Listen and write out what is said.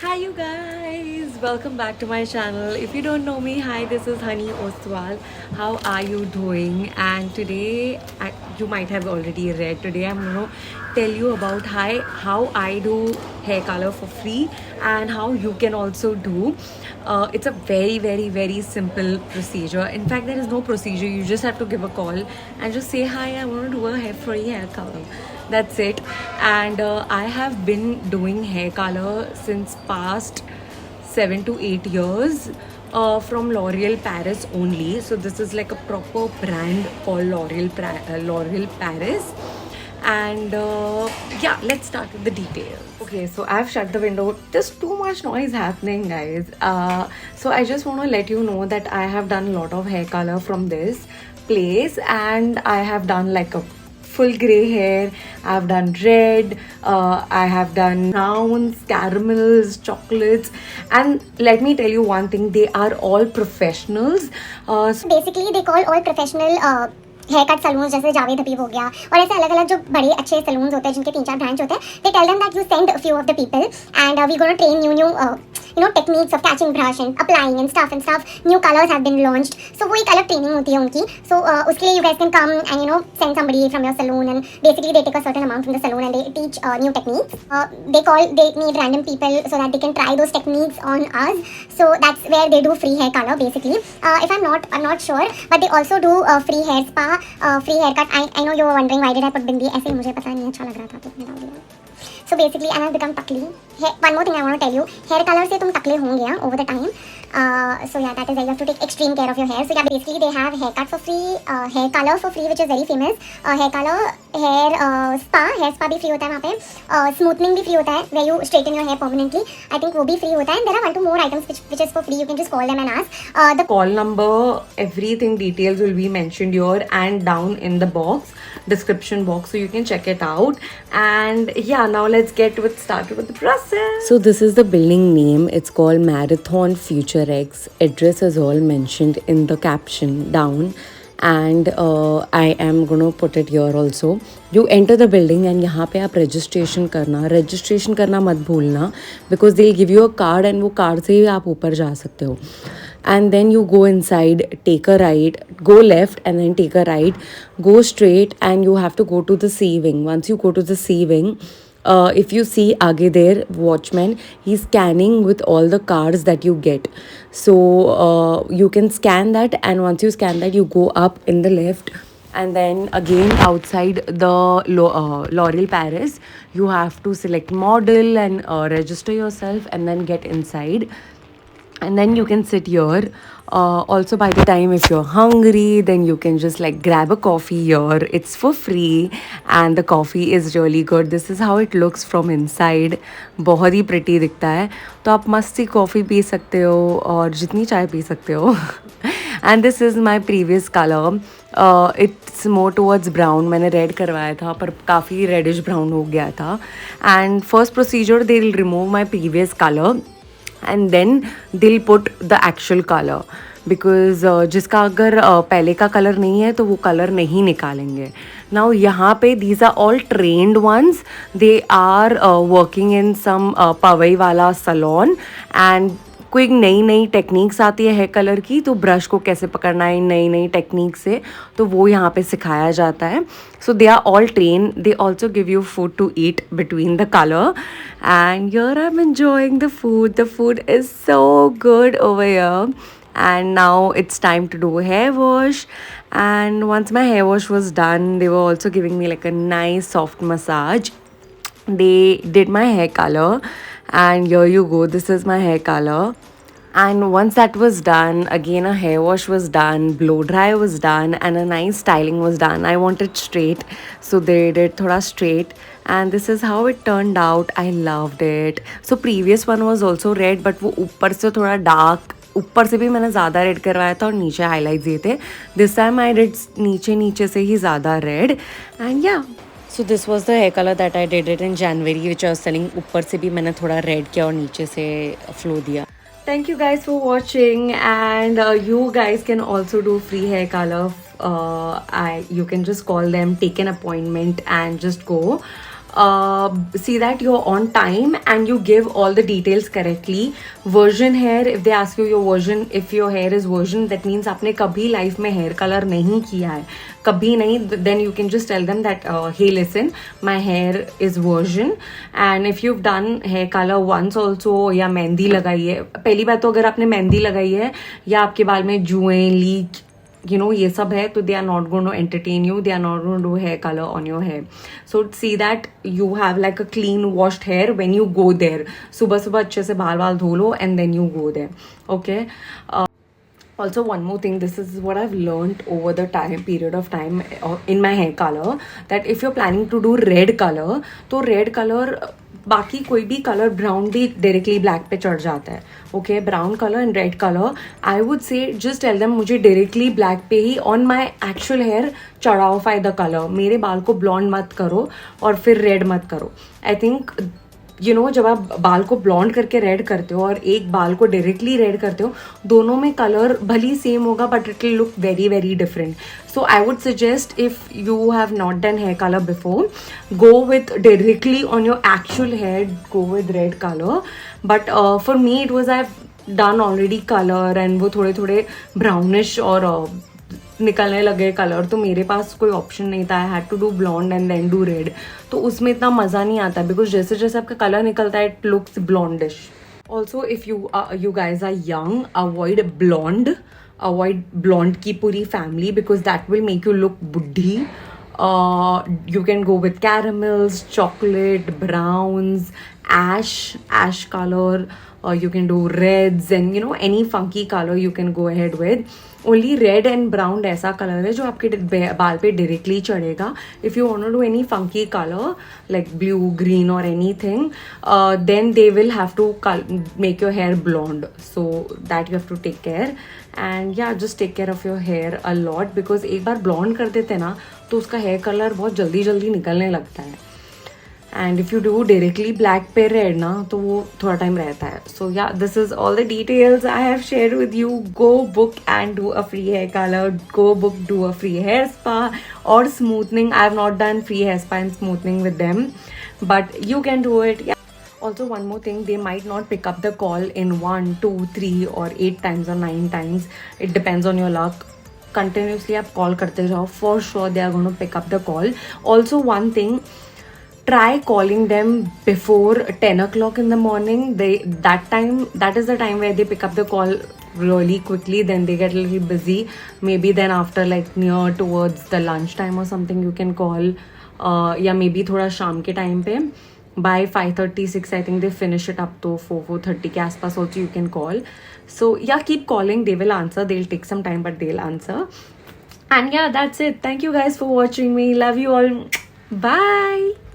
Hi you guys, welcome back to my channel. If you don't know me, hi, this is Honey Ostwal. How are you doing? And today, you might have already read, today I'm going to tell you about how I do hair color for free and how you can also do. It's a very simple procedure. In fact, there is no procedure. You just have to give a call and just say, hi, I want to do a hair free hair color. That's it. And I have been doing hair color since past 7 to 8 years from L'Oreal Paris only. So this is like a proper brand called L'Oreal Paris. And yeah, let's start with the details. Okay, so I've shut the window. There's too much noise happening, guys. So I just want to let you know that I have done a lot of hair color from this place, and I have done like a full gray hair. I've done red. I have done browns, caramels, chocolates, and let me tell you one thing: they are all professionals. Basically they call all professional hair cut salons जैसे जावेद हबीब हो गया और ऐसे अलग अलग जो बड़े अच्छे सलून्स होते हैं जिनके 3-4 ब्रांच होते हैं they tell them that you send few of the people and we gonna train new techniques of catching brush and applying and stuff new colors have been launched so वो एक अलग training होती है उनकी so उसके लिए you guys can come and send somebody from your salon and basically they take a certain amount from the salon and they teach new techniques they need random people so that they can try those techniques on us so that's where they do free hair color basically if I'm not sure but they also do free hair spa free haircut I know you were wondering why did I put bindi ऐसे ही मुझे पता नहीं अच्छा लग रहा था तो मैंने डाल दिया so basically and I've become takli one more thing I want to tell you hair color से तुम टकले होंगे over the time so yeah that is why you have to take extreme care of your hair so yeah basically they have haircut for free hair color for free which is very famous hair color hair spa भी free होता है वहाँ पे smoothing भी free होता है where you straighten your hair permanently I think वो भी free होता है and there are 1 to more items which is for free you can just call them and ask the call number, everything details will be mentioned here and down in the description box so you can check it out. And yeah, now let's get started with the process. So this is the building name. It's called Marathon Future X. Address is all mentioned in the caption down. And I am gonna put it here also. You enter the building and यहाँ पे आप registration करना मत भूलना because they'll give you a card and वो card से ही आप ऊपर जा सकते हो. And then you go inside, take a right, go left and then take a right, go straight and you have to go to the C wing. Once you go to the C wing, if you see aage there watchman, he's scanning with all the cards that you get. So you can scan that and once you scan that you go up in the left and then again outside the L'Oreal Paris you have to select model and register yourself and then get inside. And then you can sit here. Also by the time if you're hungry then you can just like grab a coffee here. It's for free and the coffee is really good. This is how it looks from inside. बहुत ही pretty दिखता है तो आप मस्त सी coffee P सकते हो और जितनी चाय पी सकते हो. And this is my previous color. It's more towards brown. मैंने red करवाया था पर काफ़ी reddish brown हो गया था. And first procedure they'll remove my previous color and then they'll put the actual color because जिसका अगर पहले का कलर नहीं है तो वो कलर नहीं निकालेंगे. Now यहाँ पे these are all trained ones. They are working in some Pawai वाला salon and कोई नई टेक्निक्स आती है हेयर कलर की तो ब्रश को कैसे पकड़ना है नई टेक्निक से तो वो यहाँ पे सिखाया जाता है. So they are all train. They also give you food to eat between the colour and yeah I am enjoying the food is so good over here. And now it's time to do a hair wash. And once my hair wash was done, they were also giving me like a nice soft massage. They did my hair color and here you go, this is my hair color. And once that was done, again a hair wash was done, blow dry was done and a nice styling was done. I wanted straight so they did thoda straight and this is how it turned out. I loved it. So previous one was also red but वो ऊपर से थोड़ा dark, ऊपर से भी मैंने ज़्यादा red करवाया था और नीचे हाईलाइट्स दिए थे. दिस टाइम आई डिड नीचे से ही ज़्यादा रेड एंड या so this was the hair colour that I did it in January which I was selling. ऊपर से भी मैंने थोड़ा रेड किया और नीचे से फ्लो दिया. Thank you guys for watching and you guys can also do free hair color. You can just call them, take an appointment and just go. see that you're on time and you give all the details correctly. Virgin hair, if they ask you your version, if your hair is virgin, that means आपने कभी life में hair color नहीं किया है, कभी नहीं. Then you can just tell them that hey listen, my hair is virgin. And if you've done hair color once also, या मेहंदी लगाई है, पहली बात तो अगर आपने मेहंदी लगाई है या आपके बाल में जुएं लीक ये सब है, तो they are not going to entertain you, they are not going to do hair color on your hair. So see that you have like a clean washed hair when you go there. सुबह सुबह अच्छे से बाल धो लो and then you go there. Okay. Also, one more thing, this is what I've learned over the period of time in my hair color, that if you're planning to do red color, तो red color बाकी कोई भी colour brown भी directly black पे चढ़ जाता है. Okay, brown colour and red colour, I would say just tell them मुझे डायरेक्टली ब्लैक पे ही ऑन माई एक्चुअल हेयर चढ़ाओ द कलर. मेरे बाल को ब्लॉन्ड मत करो और फिर रेड मत करो. आई थिंक जब आप बाल को ब्लॉन्ड करके रेड करते हो और एक बाल को डायरेक्टली रेड करते हो, दोनों में कलर भली सेम होगा but it will look very very different. So I would suggest if you have not done here colour before, go with directly on your actual hair, go with red color. But for me it was, I've done already color and वो थोड़े थोड़े brownish और निकलने लगे colour, तो मेरे पास कोई option नहीं था. I had to do blonde and then do red. तो उसमें इतना मज़ा नहीं आता बिकॉज जैसे जैसे आपका कलर निकलता है it looks blondish. Also if you guys are young, avoid blonde की पूरी family because that will make you look बुढ़ी. You can go with caramels, chocolate, browns, ash color. You can do reds and any funky color you can go ahead with. Only red and brown ऐसा color है जो आपके बाल पे directly चढ़ेगा. If you want to do any funky color like blue, green or anything, then they will have to make your hair blonde. So that you have to take care. And yeah, just take care of your hair a lot because एक बार blonde कर देते ना तो उसका hair color बहुत जल्दी जल्दी निकलने लगता है. And if you do directly black पे red ना तो वो थोड़ा टाइम रहता है. So yeah, this is all the details I have shared with you. Go book and do a free hair color. Go book, do a free hair spa or smoothing. I have not done free hair spa and smoothing with them, but you can do it. Yeah. Also, one more thing, they might not pick up the call in 1, 2, 3 or 8 times or 9 times. It depends on your luck. Continuously आप call करते जाओ. For sure they are going to pick up the call. Also, one thing, try calling them before 10 o'clock in the morning. That is the time where they pick up the call really quickly. Then they get a little busy. Maybe then after like near towards the lunch time or something you can call. या maybe थोड़ा शाम के time पे by 5:36 I think they finish it up to 4:30 के आसपास also you can call. So yeah, keep calling. They will answer. They'll take some time but they'll answer. And yeah, that's it. Thank you guys for watching me. Love you all. Bye.